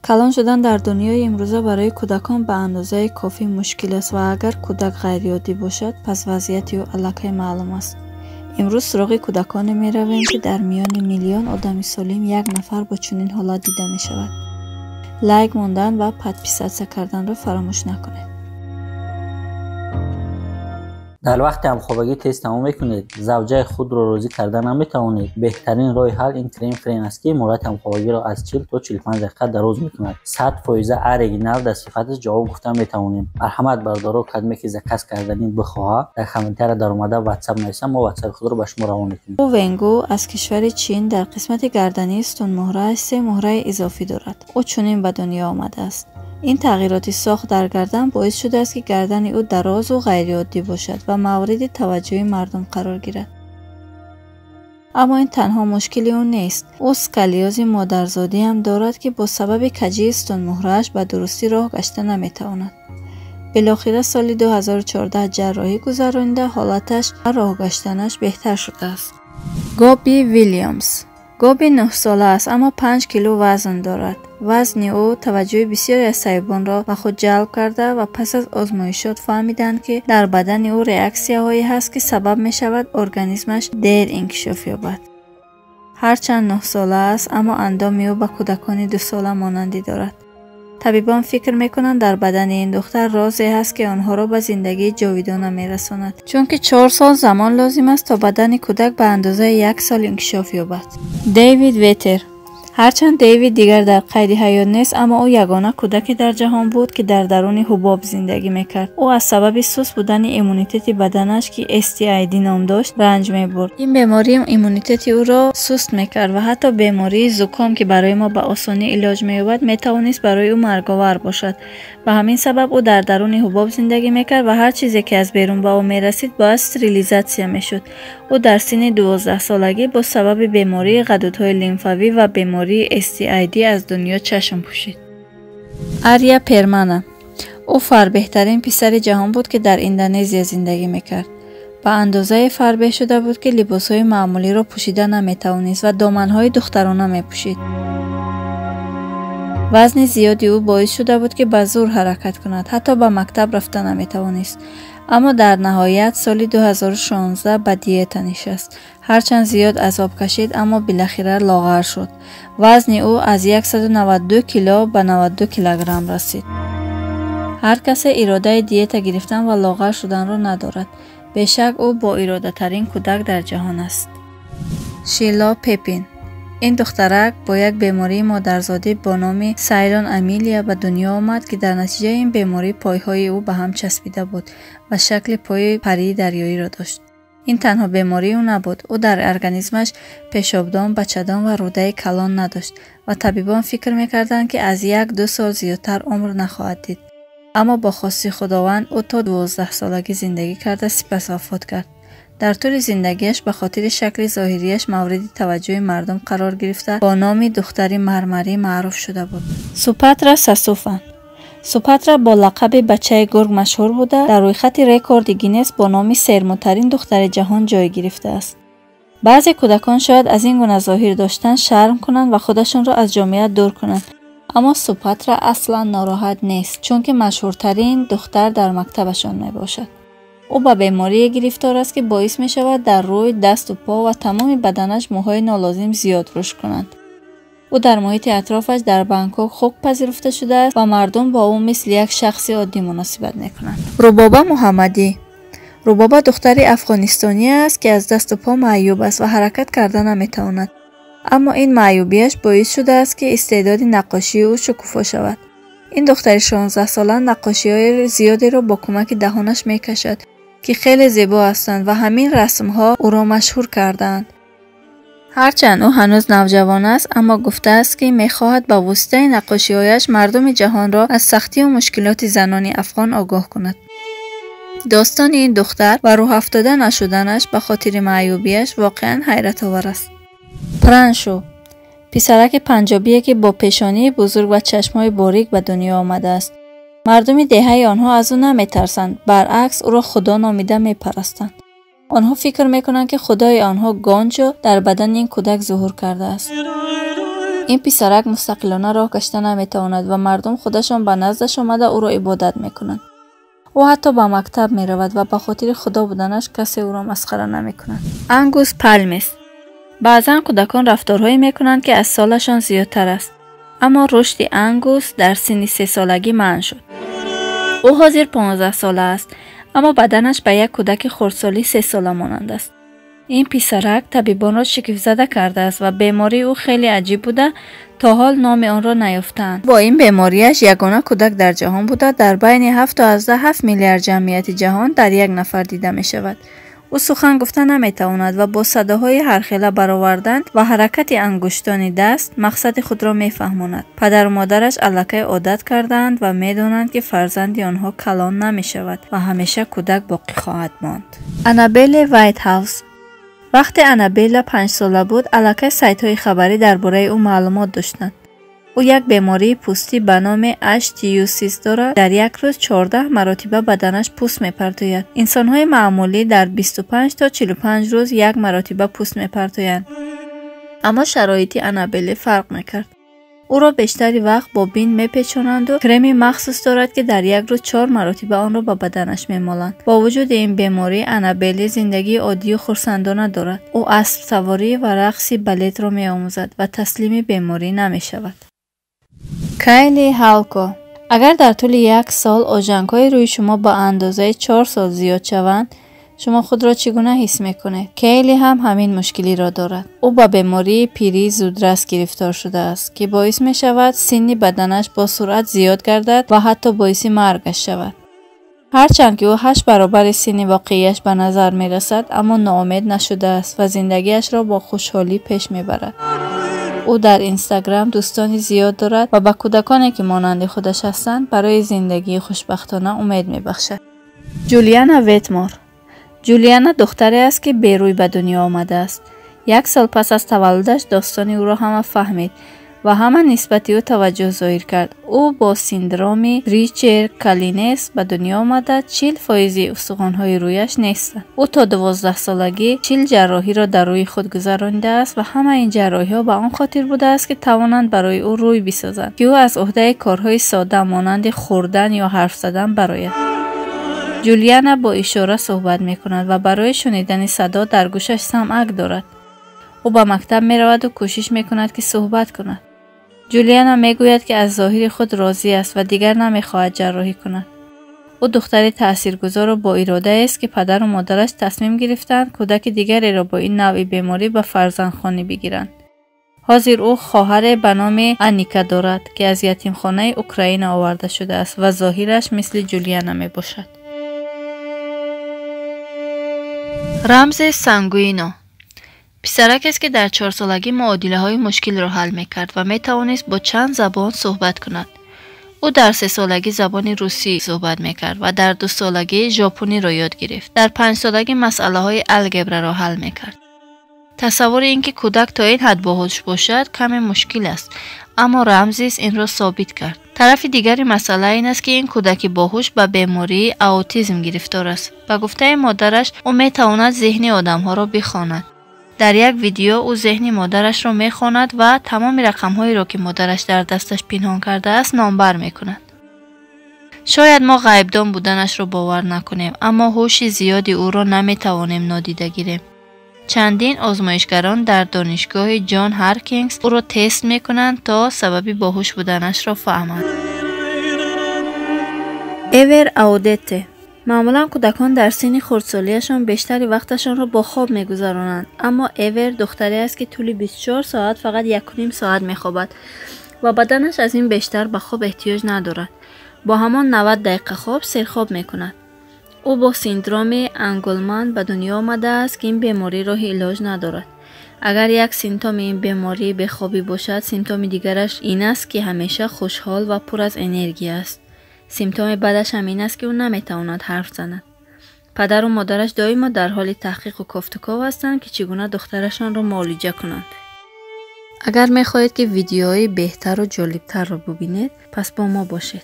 کلان شدن در دنیای امروزه برای کودکان به اندازه کافی مشکل است و اگر کودک غیرعادی باشد پس وضعیت او الکی معلوم است. امروز سراغ کودکان می رویم که در میان میلیون آدم سالم یک نفر با چنین حالت دیده می شود. لایک موندن و پدپیسه کردن را فراموش نکنید. در وقت همخوابگی تست تمام میکنید، زوجه خود را راضی کردن نمیتوانید. بهترین راه حل این کریم فرین است که مدت همخوابگی را از 40 تا 45 دقیقه دراز میکند. 100% اریجینال در صفتش جواب گفتن میتوانیم. مرحمت بردارو کدمی که زکس کردنین بخواه در کامنتر در اومده واتساپ نویسم، ما واتساپ خود را به شما روان میکنیم. او ونگو از کشور چین در قسمت گردنی استون مهره 3 مهره اضافی دارد. او چنین به دنیا آمده است. این تغییرات ساخت در گردن باعث شده است که گردن او دراز و غیرعادی باشد و مورد توجه مردم قرار گیرد. اما این تنها مشکلی او نیست. او اسکلیوز مادرزادی هم دارد که با سبب کجی استون مهره‌اش به درستی راه گشته نمیتواند. بالاخره سال 2014 جراحی گذرانده حالتش و راه گشتنش بهتر شده است. گابی ویلیامز. گابی 9 ساله است اما 5 کیلو وزن دارد. وزن او توجه بسیاری از طبیبان را به خود جلب کرده و پس از آزمایشات فهمیدند که در بدن او ریاکسیاهایی هست که سبب می شود ارگانیسمش دیر انکشاف یابد. هرچند 9 ساله است اما اندام او به کودکان 2 ساله مانندی دارد. طبیبان فکر میکنند در بدن این دختر رازی هست که آنها را به زندگی جاویدانه میرساند، چون که 4 سال زمان لازم است تا بدن کودک به اندازه 1 سال انکشاف یابد. دیوید ویتر. هرچند دیوید دیگر در قید حیات نیست اما او یگانه کودکی در جهان بود که در درون حباب زندگی میکرد. او از سبب سست بودن ایمونیته بدنش که STID نام داشت رنج میبرد. این بیماری ایمونیته او را سست میکرد و حتی بیماری زکام که برای ما به آسانی علاج مییابد میتوانست برای او مرگاور باشد. و همین سبب او در درون حباب زندگی میکرد و هر چیزی که از بیرون به او میرسید باعث استریلیزاسیون میشد. او در سن 12 سالگی با سبب بیماری غدودهای لیمفاوی و بیماری STID از دنیا چشم پوشید. آریا پرمانا. او فربهترین پسر جهان بود که در اندونزیا زندگی میکرد. به اندازه فربه شده بود که لباسهای معمولی را پوشیده نمیتوانست و دامنهای دخترانه میپوشید. وزن زیادی او باعث شده بود که به زور حرکت کند، حتی به مکتب رفتن نمیتوانست. اما در نهایت سال 2016 به دیت نشست. هرچند زیاد عذاب کشید اما بالاخره لاغر شد. وزن او از 192 کیلو به 92 کیلوگرم رسید. هر کسی اراده دیت گرفتن و لاغر شدن را ندارد. بیشک او با اراده ترین کودک در جهان است. شیلا پپین. این دخترک با یک بیماری مادرزادی با نام سایرون امیلیا به دنیا آمد که در نتیجه این بیماری پایهای او به هم چسبیده بود و شکل پای پری دریایی را داشت. این تنها بیماری او نبود. او در ارگانیسمش پیشابدان، بچه‌دان و روده کلان نداشت و طبیبان فکر می‌کردند که از 1-2 سال زیادتر عمر نخواهد دید. اما با خواست خداوند او تا 12 سالگی زندگی کرده سپس وفات کرد. در طول زندگیش به خاطر شکل ظاهریش مورد توجه مردم قرار گرفته با نام دختری مرمری معروف شده بود. سوپاترا ساسوفان. سوپاترا با لقب بچه گرگ مشهور بوده در روی خط رکورد گینس با نام سرمترین دختر جهان جای گرفته است. بعضی کودکان شاید از این گونه ظاهر داشتن شرم کنند و خودشون را از جامعه دور کنند، اما سوپاترا اصلا ناراحت نیست چون که مشهورترین دختر در مکتبشان می باشد. او به بیماری گرفتار است که باعث می شود در روی، دست و پا و تمام بدنش موهای نالازم زیاد رشد کنند. او در محیط اطرافش در بانکوک خوب پذیرفته شده است و مردم با او مثل یک شخص عادی مناسبت می کنند. ربابه محمدی. ربابه دختری افغانستانی است که از دست و پا معیوب است و حرکت کردن نمی تواند. اما این معیوبیش باعث شده است که استعداد نقاشی او شکوفا شود. این دختر 16 ساله نقاشی‌های زیادی را با کمک دهانش می‌کشد که خیلی زیبا هستند و همین رسم‌ها او را مشهور کردند. هرچند او هنوز نوجوان است اما گفته است که می‌خواهد با واسطه نقاشی‌هایش مردم جهان را از سختی و مشکلات زنان افغان آگاه کند. داستان این دختر و راه افتاده نشدنش به خاطر معیوبیش واقعاً حیرت آور است. پرانشو. پسرک پنجابی که با پیشانی بزرگ و چشمای باریک به دنیا آمده است. مردم دهه آنها از او نمیترسند، برعکس او را خدا نامیده میپرستند. آنها فکر میکنند که خدای آنها گانجو در بدن این کودک ظهور کرده است. این پسرک مستقلانه راه کشیدن نمیتواند و مردم خودشان به نزدش آمده او را عبادت میکنند. او حتی به مکتب می رود و به خاطر خدا بودنش کسی او را مسخره نمی کند. انگوس پالمس. بعضا کودکان رفتارهایی می کنند که از سالشان زیادتر است. اما رشد انگوس در سن 3 سالگی منع شد. او حاضر 15 ساله است اما بدنش به یک کودک خردسالی 3 ساله مانند است. این پسرک طبیبان را شگفت زده کرده است و بیماری او خیلی عجیب بوده تا حال نام آن را نیافتند. با این بیماریش یگانه کودک در جهان بوده در بین 7 تا 7 میلیارد جمعیت جهان در یک نفر دیده می شود. او سخن گفتن نمی تواند و با صداهای هرخیله برآوردن و حرکت انگشتان دست مقصد خود را می فهماند. پدر و مادرش الکی عادت کردند و می دانند که فرزند آنها کلان نمی شود و همیشه کودک باقی خواهد ماند. آنابل وایت هاوس. وقتی آنابل 5 ساله بود الکی سایت های خبری درباره او معلومات داشتند. او یک بیماری پوستی به نام HTUCs دارد. در یک روز 14 مرتبه بدنش پوست میپرتوید. انسان‌های معمولی در 25 تا 45 روز یک مرتبه پوست میپرتویند. اما شرایط آنابل فرق میکرد. او را بیشتری وقت با بین میپیچانند و کرمی مخصوص دارد که در یک روز 4 مرتبه آن را به بدنش میمالند. با وجود این بیماری آنابل زندگی عادی و خرسندانه دارد. او اسب سواری و رقص بالت را میآموزد و تسلیم بیماری نمیشود. کایلی هالکو. اگر در طول 1 سال آژانگ‌های روی شما با اندازه 4 سال زیاد شوند، شما خود را چگونه حس میکنید؟ کایلی هم همین مشکلی را دارد. او با بیماری پیری زودرس گرفتار شده است که باعث می شود سن بدنش با سرعت زیاد گردد و حتی باعث مرگش شود. هرچند که او 8 برابر سن واقعیش به نظر می رسد اما ناامید نشده است و زندگیش را با خوشحالی پیش می برد. او در اینستاگرام دوستانی زیاد دارد و به کودکانی که مانند خودش هستند برای زندگی خوشبختانه امید می بخشد. جولیانا ویتمور. جولیانا دختری است که بیروی به دنیا آمده است. 1 سال پس از تولدش داستانی او را همه فهمید و همه نسبت او توجه ظاهر کرد. او با سیندروم ریچر کالینس به دنیا آمده. 40% استخوان‌های رویش نیستند. او تا 12 سالگی 40 جراحی را در روی خود گذرانده است و همه این جراحی‌ها به آن خاطر بوده است که توانند برای او روی بسازند که او از عهده کارهای ساده مانند خوردن یا حرف زدن برآید. جولیانا با اشاره صحبت می کند و برای شنیدن صدا در گوشش سماعک دارد. او به مکتب می رود و کوشش می کند که صحبت کند. جولیانا می گوید که از ظاهر خود راضی است و دیگر نمی خواهد جراحی کند. او دختری تاثیرگذار و با اراده است که پدر و مادرش تصمیم گرفتند کودک دیگری را با این نوع بیماری به فرزندخانه بگیرند. حاضر او خواهر به نام آنیکا دارد که از یتیمخانه اوکراین آورده شده است و ظاهرش مثل جولیانا می باشد. رمز سانگوینو. پسرک است که در 4 سالگی معادله های مشکل را حل می کرد و می توانست با چند زبان صحبت کند. او در 3 سالگی زبان روسی صحبت می کرد و در 2 سالگی ژاپنی را یاد گرفت. در 5 سالگی مسئله های الگبر را حل می کرد. تصور اینکه کودک تا این حد باهوش باشد کمی مشکل است، اما رمزیس این را ثابت کرد. طرف دیگری مسئله این است که این کودک باهوش به بیماری اوتیسم گرفتار است. به گفته مادرش او می تواند ذهن آدم‌ها را بخواند. در یک ویدیو او ذهن مادرش را می خواند و تمام رقم‌هایی را که مادرش در دستش پنهان کرده است نامبر می کند. شاید ما غیبدان بودنش را باور نکنیم، اما هوش زیادی او را نمی توانیم نادیده گیریم. چندین آزمایشگران در دانشگاه جان هارکینگز او را تست می کنند تا سبب باهوش بودنش را فهمند. ایور اودته. معمولا کودکان در سن خردسالیشان بیشتری وقتشان را با خواب می‌گذرانند، اما ایور دختری است که طول 24 ساعت فقط 1.5 ساعت می‌خوابد و بدنش از این بیشتر به خواب احتیاج ندارد. با همان 90 دقیقه خواب سرخواب می‌کند. او با سیندروم انگلمان به دنیا آمده است که این بیماری راه علاج ندارد. اگر یک سیمتوم این بیماری بیخوابی باشد، سیمتوم دیگرش این است که همیشه خوشحال و پر از انرژی است. سیمتوم بعدش هم این است که او نمیتواند حرف زند. پدر و مادرش دائما در حال تحقیق و گفتگو هستند که چگونه دخترشان را معالجه کنند. اگر میخواهید که ویدیوهای بهتر و جالبتر را ببینید، پس با ما باشید.